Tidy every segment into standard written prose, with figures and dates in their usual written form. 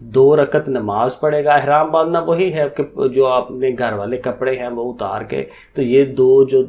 2 رکعت نماز پڑھے گا. احرام باندھنا وہی ہے کہ جو اپنے گھر والے کپڑے ہیں وہ اتار کے, تو یہ 2 جو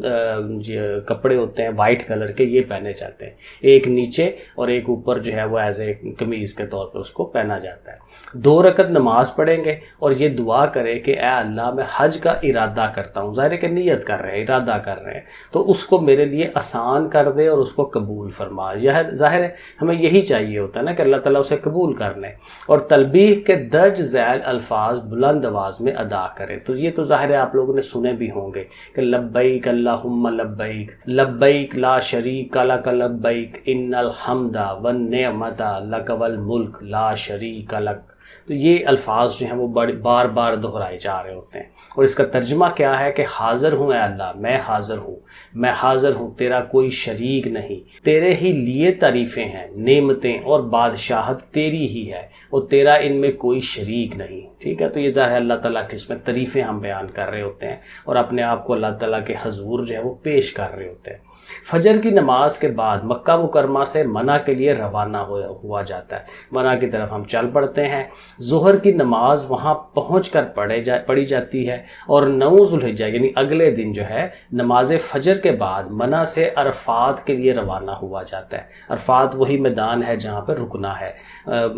کپڑے ہوتے ہیں وائٹ کلر کے یہ پہنے جاتے ہیں, ایک نیچے اور ایک اوپر جو ہے وہ ایز اے قمیض کے طور پر اس کو پہنا جاتا ہے. 2 رکعت نماز پڑھیں گے اور یہ دعا کرے کہ اے اللہ میں حج کا ارادہ کرتا ہوں, ظاہر ہے کہ نیت کر رہے ہیں, ارادہ کر رہے ہیں, تو اس کو میرے لیے آسان کر دے اور اس کو قبول فرما. یہ ظاہر ہے ہمیں یہی چاہیے ہوتا ہے نا کہ اللہ تعالیٰ اسے قبول کر لیں, اور تلبیح کے درج ذیل الفاظ بلند آواز میں ادا کرے. تو یہ تو ظاہر ہے آپ لوگوں نے سنے بھی ہوں گے کہ لبیک اللہم لبیک لبیک لا شریک لک لبیک ان الحمد والنعمت لک والملک لا شریک لک. تو یہ الفاظ جو ہیں وہ بار بار دہرائے جا رہے ہوتے ہیں, اور اس کا ترجمہ کیا ہے کہ حاضر ہوں اے اللہ, میں حاضر ہوں, میں حاضر ہوں, تیرا کوئی شریک نہیں, تیرے ہی لیے تعریفیں ہیں, نعمتیں اور بادشاہت تیری ہی ہے, اور تیرا ان میں کوئی شریک نہیں. ٹھیک ہے, تو یہ ظاہر ہے اللہ تعالیٰ کی اس میں تعریفیں ہم بیان کر رہے ہوتے ہیں اور اپنے آپ کو اللہ تعالیٰ کے حضور جو ہے وہ پیش کر رہے ہوتے ہیں. فجر کی نماز کے بعد مکہ مکرمہ سے منع کے لیے روانہ ہوا جاتا ہے, منع کی طرف ہم چل پڑتے ہیں. ظہر کی نماز وہاں پہنچ کر پڑھی جاتی ہے, اور 9 ذوالحجہ یعنی اگلے دن جو ہے نماز فجر کے بعد منع سے عرفات کے لیے روانہ ہوا جاتا ہے. عرفات وہی میدان ہے جہاں پہ رکنا ہے,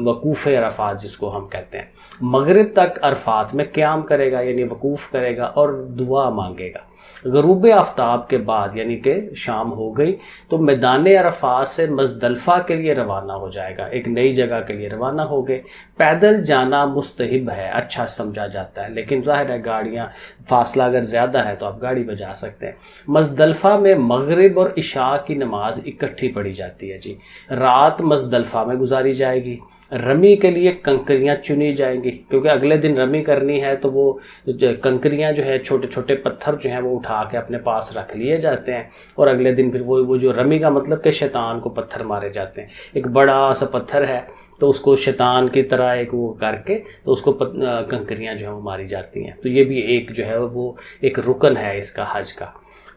وقوف عرفات جس کو ہم کہتے ہیں. مغرب تک عرفات میں قیام کرے گا یعنی وقوف کرے گا اور دعا مانگے گا. غروب آفتاب کے بعد یعنی کہ شام ہو گئی تو میدان عرفات سے مزدلفہ کے لیے روانہ ہو جائے گا, ایک نئی جگہ کے لیے روانہ ہو گئے. پیدل جانا مستحب ہے, اچھا سمجھا جاتا ہے, لیکن ظاہر ہے گاڑیاں فاصلہ اگر زیادہ ہے تو آپ گاڑی پہ جا سکتے ہیں. مزدلفہ میں مغرب اور عشاء کی نماز اکٹھی پڑھی جاتی ہے. جی, رات مزدلفہ میں گزاری جائے گی. رمی کے لیے کنکریاں چنی جائیں گی, کیونکہ اگلے دن رمی کرنی ہے تو وہ کنکریاں جو ہے چھوٹے چھوٹے پتھر جو ہیں وہ اٹھا کے اپنے پاس رکھ لیے جاتے ہیں, اور اگلے دن پھر وہ جو رمی کا مطلب کہ شیطان کو پتھر مارے جاتے ہیں. ایک بڑا سا پتھر ہے تو اس کو شیطان کی طرح ایک وہ کر کے تو اس کو کنکریاں جو ہیں وہ ماری جاتی ہیں. تو یہ بھی ایک جو ہے وہ ایک رکن ہے اس کا حج کا.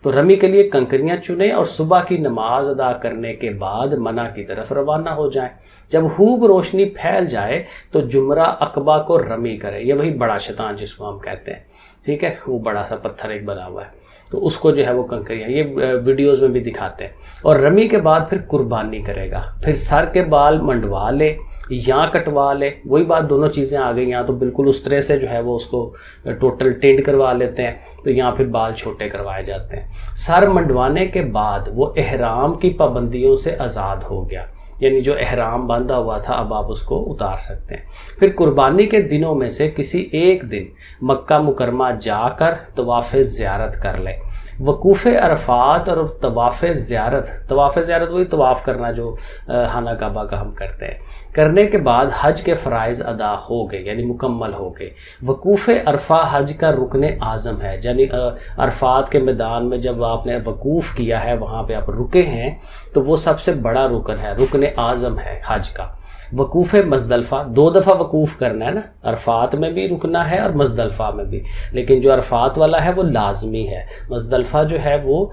تو رمی کے لیے کنکریاں چنیں اور صبح کی نماز ادا کرنے کے بعد منع کی طرف روانہ ہو جائیں. جب خوب روشنی پھیل جائے تو جمرہ عقبہ کو رمی کرے, یہ وہی بڑا شیطان جس کو ہم کہتے ہیں. ٹھیک ہے, وہ بڑا سا پتھر ایک بنا ہوا ہے, تو اس کو جو ہے وہ کنکریاں یہ ویڈیوز میں بھی دکھاتے ہیں. اور رمی کے بعد پھر قربانی کرے گا, پھر سر کے بال منڈوا لے یا کٹوا لے. وہی بات, دونوں چیزیں آ گئی. یہاں تو بالکل اس طرح سے جو ہے وہ اس کو ٹوٹل ٹینڈ کروا لیتے ہیں, تو یہاں پھر بال چھوٹے کروائے جاتے ہیں. سر منڈوانے کے بعد وہ احرام کی پابندیوں سے آزاد ہو گیا, یعنی جو احرام باندھا ہوا تھا اب آپ اس کو اتار سکتے ہیں. پھر قربانی کے دنوں میں سے کسی ایک دن مکہ مکرمہ جا کر طواف زیارت کر لے. وقوف عرفات اور طواف زیارت وہی طواف کرنا جو خانہ کعبہ کا ہم کرتے ہیں, کرنے کے بعد حج کے فرائض ادا ہو گئے یعنی مکمل ہو گئے. وقوف عرفہ حج کا رکن اعظم ہے, یعنی عرفات کے میدان میں جب آپ نے وقوف کیا ہے وہاں پہ آپ رکے ہیں تو وہ سب سے بڑا رکن ہے, رکن اعظم ہے حج کا. وقوف مزدلفہ 2 دفعہ وقوف کرنا ہے نا, عرفات میں بھی رکنا ہے اور مزدلفہ میں بھی, لیکن جو عرفات والا ہے وہ لازمی ہے, مزدلفہ جو ہے وہ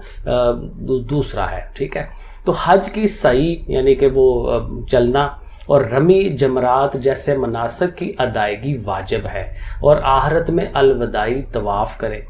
دوسرا ہے. ٹھیک ہے, تو حج کی سعی یعنی کہ وہ چلنا اور رمی جمرات جیسے مناسک کی ادائیگی واجب ہے, اور آخرت میں الوداعی طواف کرے.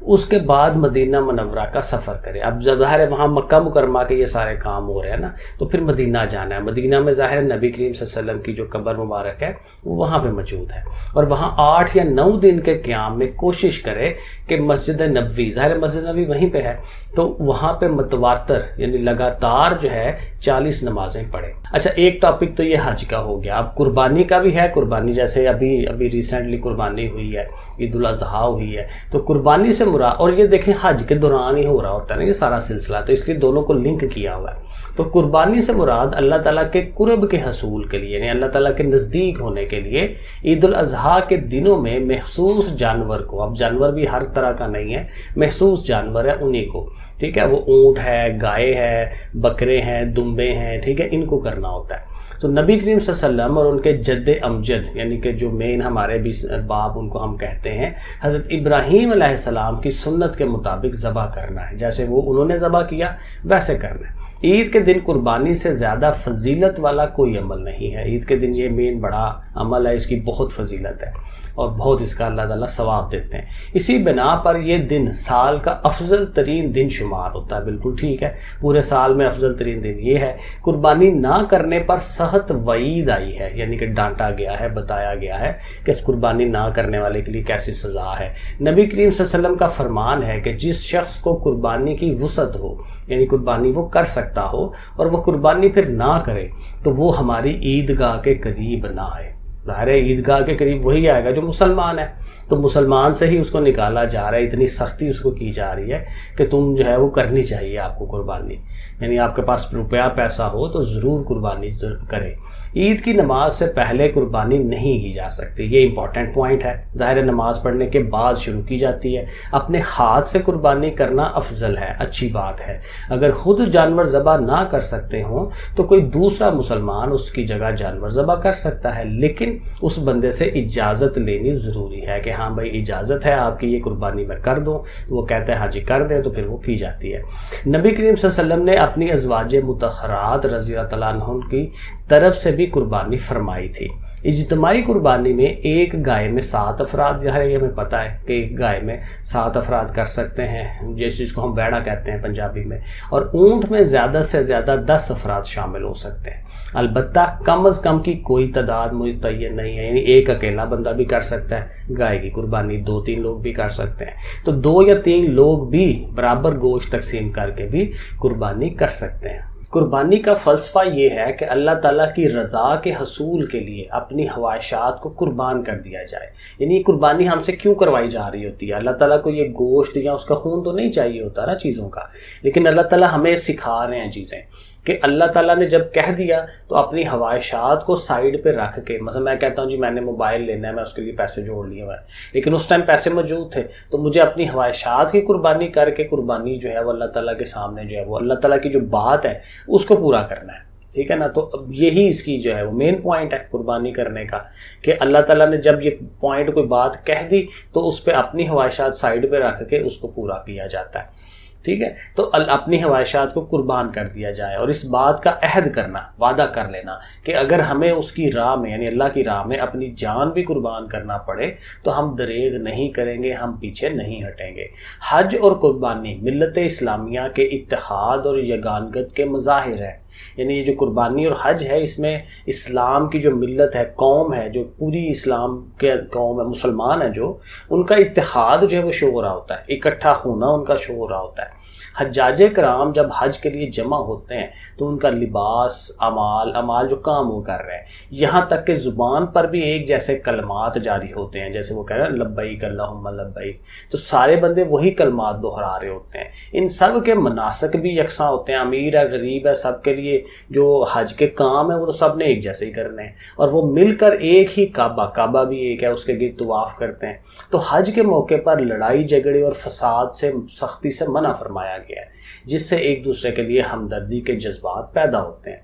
اس کے بعد مدینہ منورہ کا سفر کرے. اب ظاہر ہے وہاں مکہ مکرمہ کے یہ سارے کام ہو رہے ہیں نا, تو پھر مدینہ جانا ہے. مدینہ میں ظاہر نبی کریم صلی اللہ علیہ وسلم کی جو قبر مبارک ہے وہ وہاں پہ موجود ہے, اور وہاں 8 یا 9 دن کے قیام میں کوشش کرے کہ مسجد نبوی, ظاہر مسجد نبوی وہیں پہ ہے, تو وہاں پہ متواتر یعنی لگاتار جو ہے 40 نمازیں پڑھے. اچھا, ایک ٹاپک تو یہ حج کا ہو گیا. اب قربانی کا بھی ہے. قربانی جیسے ابھی ریسنٹلی قربانی ہوئی ہے, عید الاضحیٰ ہوئی ہے, تو قربانی سے مراد, اور یہ دیکھیں حج کے دوران ہی ہو رہا ہوتا ہے نا یہ سارا سلسلہ, تو اس لیے دونوں کو لنک کیا ہوا ہے. تو قربانی سے مراد اللہ تعالیٰ کے قرب کے حصول کے لیے یعنی اللہ تعالیٰ کے نزدیک ہونے کے لیے عید الاضحیٰ کے دنوں میں مخصوص جانور کو, اب جانور بھی ہر طرح کا نہیں ہے, مخصوص جانور ہے انہیں کو, ٹھیک ہے, وہ اونٹ ہے, گائے ہے, بکرے ہیں, دمبے ہیں, ٹھیک ہے, ان کو کرنا ہوتا ہے. تو نبی کریم صلی اللہ علیہ وسلم اور ان کے جد امجد یعنی کہ جو مین ہمارے بھی باپ ان کو ہم کہتے ہیں, حضرت ابراہیم علیہ السلام کی سنت کے مطابق ذبح کرنا ہے. جیسے وہ انہوں نے ذبح کیا ویسے کرنا ہے. عید کے دن قربانی سے زیادہ فضیلت والا کوئی عمل نہیں ہے. عید کے دن یہ مین بڑا عمل ہے، اس کی بہت فضیلت ہے اور بہت اس کا اللہ تعالیٰ ثواب دیتے ہیں. اسی بنا پر یہ دن سال کا افضل ترین دن شمار ہوتا ہے. بالکل ٹھیک ہے، پورے سال میں افضل ترین دن یہ ہے. قربانی نہ کرنے پر سخت وعید آئی ہے، یعنی کہ ڈانٹا گیا ہے، بتایا گیا ہے کہ اس قربانی نہ کرنے والے کے لیے کیسی سزا ہے. نبی کریم صلی اللہ علیہ وسلم کا فرمان ہے کہ جس شخص کو قربانی کی وسعت ہو، یعنی قربانی وہ کر سکتا ہو اور وہ قربانی پھر نہ کرے، تو وہ ہماری عیدگاہ کے قریب نہ آئے. ظاہر ہے عیدگاہ کے قریب وہی آئے گا جو مسلمان ہے، تو مسلمان سے ہی اس کو نکالا جا رہا ہے. اتنی سختی اس کو کی جا رہی ہے کہ تم جو ہے وہ کرنی چاہیے آپ کو قربانی، یعنی آپ کے پاس روپیہ پیسہ ہو تو ضرور قربانی کرے. عید کی نماز سے پہلے قربانی نہیں کی جا سکتی، یہ امپورٹنٹ پوائنٹ ہے. ظاہر نماز پڑھنے کے بعد شروع کی جاتی ہے. اپنے ہاتھ سے قربانی کرنا افضل ہے، اچھی بات ہے. اگر خود جانور ذبح نہ کر سکتے ہوں تو کوئی دوسرا مسلمان اس کی جگہ جانور ذبح کر سکتا ہے، لیکن اس بندے سے اجازت لینی ضروری ہے کہ ہاں بھائی اجازت ہے آپ کی، یہ قربانی میں کر دوں. تو وہ کہتے ہیں ہاں جی کر دیں، تو پھر وہ کی جاتی ہے. نبی کریم صلی اللہ علیہ وسلم نے اپنی ازواج مطہرات رضی اللہ تعالیٰ عنہ کی طرف سے بھی قربانی فرمائی تھی. اجتماعی قربانی میں ایک گائے میں 7 افراد، ظاہر یہ ہمیں پتہ ہے کہ ایک گائے میں 7 افراد کر سکتے ہیں، جس کو ہم بیڑا کہتے ہیں پنجابی میں، اور اونٹ میں زیادہ سے زیادہ 10 افراد شامل ہو سکتے ہیں. البتہ کم از کم کی کوئی تعداد متعین نہیں ہے، یعنی ایک اکیلا بندہ بھی کر سکتا ہے گائے کی قربانی، 2-3 لوگ بھی کر سکتے ہیں، تو 2 یا 3 لوگ بھی برابر گوشت تقسیم کر کے بھی قربانی کر سکتے ہیں. قربانی کا فلسفہ یہ ہے کہ اللہ تعالیٰ کی رضا کے حصول کے لیے اپنی خواہشات کو قربان کر دیا جائے. یعنی یہ قربانی ہم سے کیوں کروائی جا رہی ہوتی ہے؟ اللہ تعالیٰ کو یہ گوشت یا اس کا خون تو نہیں چاہیے ہوتا نا چیزوں کا، لیکن اللہ تعالیٰ ہمیں سکھا رہے ہیں چیزیں کہ اللہ تعالیٰ نے جب کہہ دیا تو اپنی خواہشات کو سائیڈ پہ رکھ کے، مثلا میں کہتا ہوں جی میں نے موبائل لینا ہے، میں اس کے لیے پیسے جوڑ لیے ہوئے ہیں، لیکن اس ٹائم پیسے موجود تھے، تو مجھے اپنی خواہشات کی قربانی کر کے قربانی جو ہے وہ اللہ تعالیٰ کے سامنے جو ہے وہ اللہ تعالیٰ کی جو بات ہے اس کو پورا کرنا ہے. ٹھیک ہے نا؟ تو اب یہی اس کی جو ہے وہ مین پوائنٹ ہے قربانی کرنے کا، کہ اللہ تعالیٰ نے جب یہ پوائنٹ کوئی بات کہہ دی تو اس پہ اپنی خواہشات سائیڈ پہ رکھ کے اس کو پورا کیا جاتا ہے. ٹھیک ہے، تو اپنی خواہشات کو قربان کر دیا جائے، اور اس بات کا عہد کرنا، وعدہ کر لینا کہ اگر ہمیں اس کی راہ میں یعنی اللہ کی راہ میں اپنی جان بھی قربان کرنا پڑے تو ہم دریغ نہیں کریں گے، ہم پیچھے نہیں ہٹیں گے. حج اور قربانی ملت اسلامیہ کے اتحاد اور یگانگت کے مظاہر ہیں. یعنی یہ جو قربانی اور حج ہے، اس میں اسلام کی جو ملت ہے، قوم ہے، جو پوری اسلام کے قوم ہے، مسلمان ہیں جو، ان کا اتحاد جو ہے وہ شو ہو رہا ہوتا ہے، اکٹھا ہونا ان کا شو ہو رہا ہوتا ہے. حجاج کرام جب حج کے لیے جمع ہوتے ہیں تو ان کا لباس، اعمال جو کام وہ کر رہے ہیں، یہاں تک کہ زبان پر بھی ایک جیسے کلمات جاری ہوتے ہیں، جیسے وہ کہہ رہے ہیں لبیک اللہم لبیک، تو سارے بندے وہی کلمات دہرا رہے ہوتے ہیں. ان سب کے مناسک بھی یکساں ہوتے ہیں، امیر ہے غریب ہے، سب کے لیے جو حج کے کام ہے وہ تو سب نے ایک جیسے ہی کرنے ہیں، اور وہ مل کر ایک ہی کعبہ بھی ایک ہے، اس کے گرد طواف کرتے ہیں. تو حج کے موقع پر لڑائی جھگڑے اور فساد سے سختی سے منع فرمایا گیا ہے، جس سے ایک دوسرے کے لیے ہمدردی کے جذبات پیدا ہوتے ہیں.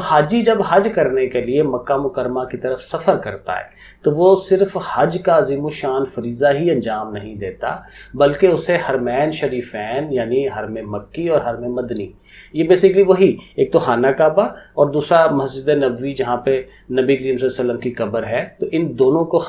حاجی جب حج کرنے کے لیے مکہ مکرمہ کی طرف سفر کرتا ہے تو وہ صرف حج کا عظیم الشان فریضہ ہی انجام نہیں دیتا، بلکہ اسے حرمین شریفین یعنی حرم مکی اور حرم مدنی، یہ بیسیکلی وہی، ایک تو خانہ کعبہ اور دوسرا مسجد نبوی جہاں پہ نبی کریم صلی اللہ علیہ وسلم کی قبر ہے، تو ان دونوں کو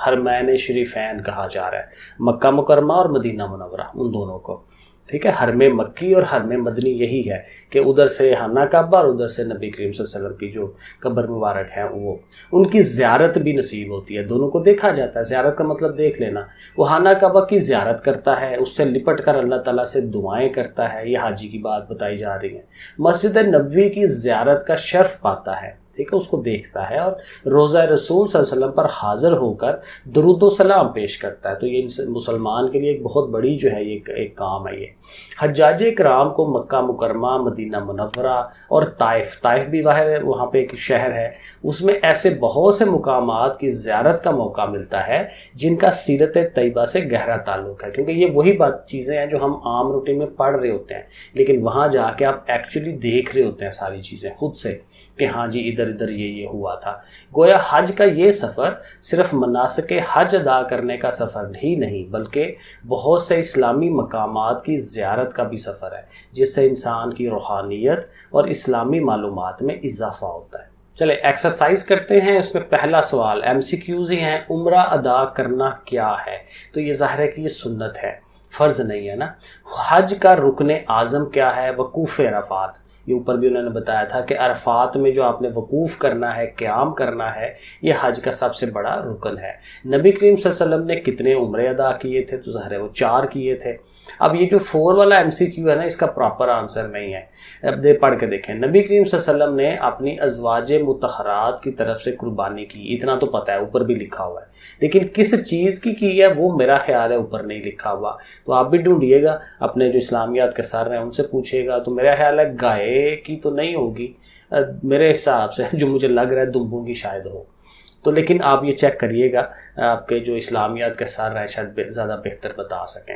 حرمین شریفین کہا جا رہا ہے، مکہ مکرمہ اور مدینہ منورہ، ان دونوں کو. ٹھیک ہے، حرم مکی اور حرم مدنی یہی ہے کہ ادھر سے خانہ کعبہ اور ادھر سے نبی کریم صلی اللہ علیہ وسلم کی جو قبر مبارک ہے وہ، ان کی زیارت بھی نصیب ہوتی ہے. دونوں کو دیکھا جاتا ہے، زیارت کا مطلب دیکھ لینا. وہ خانہ کعبہ کی زیارت کرتا ہے، اس سے لپٹ کر اللہ تعالیٰ سے دعائیں کرتا ہے، یہ حاجی کی بات بتائی جا رہی ہے. مسجد نبوی کی زیارت کا شرف پاتا ہے، ٹھیک ہے، اس کو دیکھتا ہے اور روضہ رسول صلی اللہ علیہ وسلم پر حاضر ہو کر درود و سلام پیش کرتا ہے. تو یہ مسلمان کے لیے ایک بہت بڑی جو ہے یہ ایک کام ہے. یہ حجاج کرام کو مکہ مکرمہ، مدینہ منورہ اور طائف بھی وہاں پہ ایک شہر ہے، اس میں ایسے بہت سے مقامات کی زیارت کا موقع ملتا ہے جن کا سیرت طیبہ سے گہرا تعلق ہے، کیونکہ یہ وہی چیزیں ہیں جو ہم عام روٹین میں پڑھ رہے ہوتے ہیں، لیکن وہاں جا کے آپ ایکچولی دیکھ رہے ہوتے ہیں ساری چیزیں خود سے کہ ہاں جی ادھر ادھر یہ ہوا تھا۔ گویا حج کا یہ سفر صرف مناسک حج ادا کرنے کا سفر ہی نہیں بلکہ بہت سے اسلامی مقامات کی زیارت کا بھی سفر ہے، جس سے انسان کی روحانیت اور اسلامی معلومات میں اضافہ ہوتا ہے۔ چلے ایکسرسائز کرتے ہیں۔ اس میں پہلا سوال ایم سی کیوز ہی ہیں، عمرہ ادا کرنا کیا ہے؟ تو یہ ظاہر ہے کہ یہ سنت ہے، فرض نہیں ہے نا۔ حج کا رکن اعظم کیا ہے؟ وقوف عرفات۔ یہ اوپر بھی انہوں نے بتایا تھا کہ عرفات میں جو آپ نے وقوف کرنا ہے، قیام کرنا ہے، یہ حج کا سب سے بڑا رکن ہے۔ نبی کریم صلی اللہ علیہ وسلم نے کتنے عمرے ادا کیے تھے؟ تو ظاہر ہے وہ 4 کیے تھے۔ اب یہ جو 4 والا ایم سی کیو ہے نا، اس کا پراپر آنسر نہیں ہے۔ اب پڑھ کے دیکھیں، نبی کریم صلی اللہ علیہ وسلم نے اپنی ازواج مطہرات کی طرف سے قربانی کی، اتنا تو پتہ ہے، اوپر بھی لکھا ہوا ہے، لیکن کس چیز کی ہے وہ میرا خیال ہے اوپر نہیں لکھا ہوا۔ تو آپ بھی ڈھونڈیے گا، اپنے جو اسلامیات کے سر ہیں ان سے پوچھیے گا۔ تو میرا خیال ہے گائے کی تو نہیں ہوگی، میرے حساب سے جو مجھے لگ رہا ہے دمبوں کی شاید ہو۔ تو لیکن آپ یہ چیک کریے گا، آپ کے جو اسلامیات کے سر ہیں شاید زیادہ بہتر بتا سکیں۔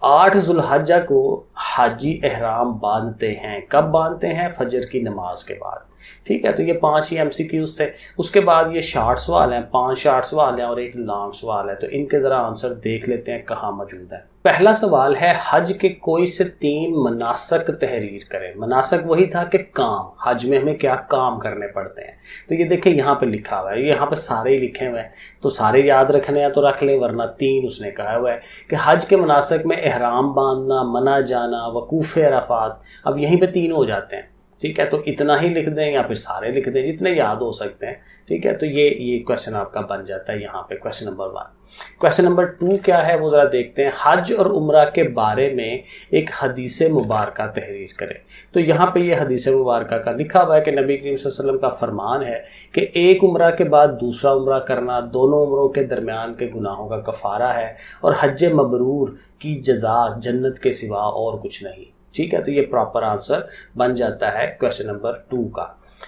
8 ذو الحجہ کو حاجی احرام باندھتے ہیں، کب باندھتے ہیں؟ فجر کی نماز کے بعد۔ ٹھیک ہے، تو یہ 5 ہی ایم سی کیوز تھے۔ اس کے بعد یہ شارٹ سوال ہیں، 5 شارٹ سوال ہیں اور ایک لانگ سوال ہے، تو ان کے ذرا آنسر دیکھ لیتے ہیں کہاں موجود ہے۔ پہلا سوال ہے حج کے کوئی سے 3 مناسک تحریر کریں۔ مناسک وہی تھا کہ کام، حج میں ہمیں کیا کام کرنے پڑتے ہیں۔ تو یہ دیکھیں یہاں پہ لکھا ہوا ہے، یہاں پہ سارے ہی لکھے ہوئے ہیں، تو سارے یاد رکھنے ہیں تو رکھ لیں، ورنہ 3 اس نے کہا ہوا ہے کہ حج کے مناسک میں احرام باندھنا، منع جانا، وقوف عرفات۔ اب یہیں پہ 3 ہو جاتے ہیں۔ ٹھیک ہے، تو اتنا ہی لکھ دیں یا پھر سارے لکھ دیں جتنے یاد ہو سکتے ہیں۔ ٹھیک ہے، تو یہ کویشچن آپ کا بن جاتا ہے یہاں پہ، کویشچن نمبر 1۔ کویشچن نمبر 2 کیا ہے وہ ذرا دیکھتے ہیں۔ حج اور عمرہ کے بارے میں ایک حدیث مبارکہ تحریر کریں۔ تو یہاں پہ یہ حدیث مبارکہ کا لکھا ہوا ہے کہ نبی کریم صلی اللہ علیہ وسلم کا فرمان ہے کہ ایک عمرہ کے بعد دوسرا عمرہ کرنا دونوں عمروں کے درمیان کے گناہوں کا کفارہ ہے، اور حج مبرور کی جزا جنت کے سوا اور کچھ نہیں۔ ٹھیک ہے، تو یہ پراپر آنسر بن جاتا ہے کویشچن نمبر 2 کا۔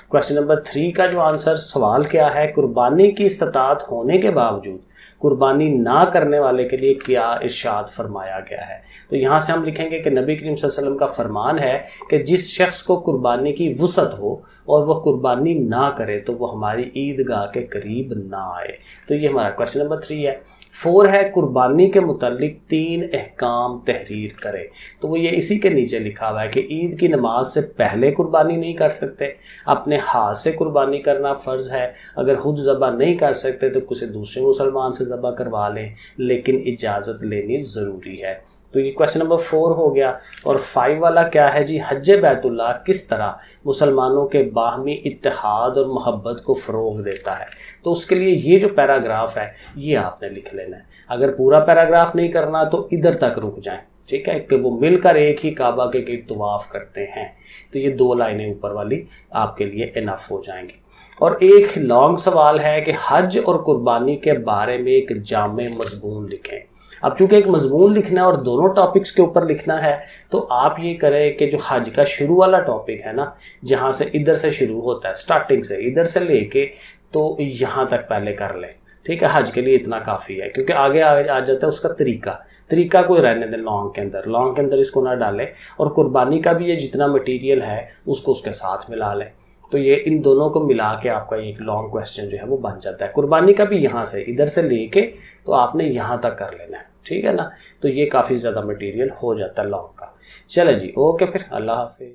کویشچن نمبر 3 کا جو آنسر سوال کیا ہے؟ قربانی کی استطاعت ہونے کے باوجود قربانی نہ کرنے والے کے لیے کیا ارشاد فرمایا گیا ہے؟ تو یہاں سے ہم لکھیں گے کہ نبی کریم صلی اللہ علیہ وسلم کا فرمان ہے کہ جس شخص کو قربانی کی وسعت ہو اور وہ قربانی نہ کرے تو وہ ہماری عیدگاہ کے قریب نہ آئے۔ تو یہ ہمارا کویشچن نمبر 3 ہے۔ 4 ہے قربانی کے متعلق 3 احکام تحریر کرے۔ تو وہ یہ اسی کے نیچے لکھا ہوا ہے کہ عید کی نماز سے پہلے قربانی نہیں کر سکتے، اپنے ہاتھ سے قربانی کرنا فرض ہے، اگر خود ذبح نہیں کر سکتے تو کسی دوسرے مسلمان سے ذبح کروا لیں، لیکن اجازت لینی ضروری ہے۔ تو یہ کویشچن نمبر 4 ہو گیا۔ اور 5 والا کیا ہے جی؟ حج بیت اللہ کس طرح مسلمانوں کے باہمی اتحاد اور محبت کو فروغ دیتا ہے؟ تو اس کے لیے یہ جو پیراگراف ہے یہ آپ نے لکھ لینا ہے۔ اگر پورا پیراگراف نہیں کرنا تو ادھر تک رک جائیں، ٹھیک ہے، کہ وہ مل کر ایک ہی کعبہ کے گرد طواف کرتے ہیں۔ تو یہ 2 لائنیں اوپر والی آپ کے لیے انف ہو جائیں گی۔ اور ایک لانگ سوال ہے کہ حج اور قربانی کے بارے میں ایک جامع مضمون لکھیں۔ اب چونکہ ایک مضمون لکھنا ہے اور دونوں ٹاپکس کے اوپر لکھنا ہے، تو آپ یہ کریں کہ جو حج کا شروع والا ٹاپک ہے نا، جہاں سے ادھر سے شروع ہوتا ہے، سٹارٹنگ سے ادھر سے لے کے تو یہاں تک پہلے کر لیں۔ ٹھیک ہے، حج کے لیے اتنا کافی ہے، کیونکہ آگے آ جاتا ہے اس کا طریقہ کوئی رہنے دیں لانگ کے اندر اس کو نہ ڈالیں، اور قربانی کا بھی یہ جتنا مٹیریل ہے اس کو اس کے ساتھ ملا لیں۔ تو یہ ان دونوں کو ملا کے آپ کا ایک لانگ کویسچن جو ہے وہ بن جاتا ہے۔ قربانی کا بھی یہاں سے ادھر سے لے کے تو آپ نے یہاں تک کر لینا ہے، ٹھیک ہے نا۔ تو یہ کافی زیادہ مٹیریل ہو جاتا ہے لانگ کا۔ چلے جی، اوکے، پھر اللہ حافظ۔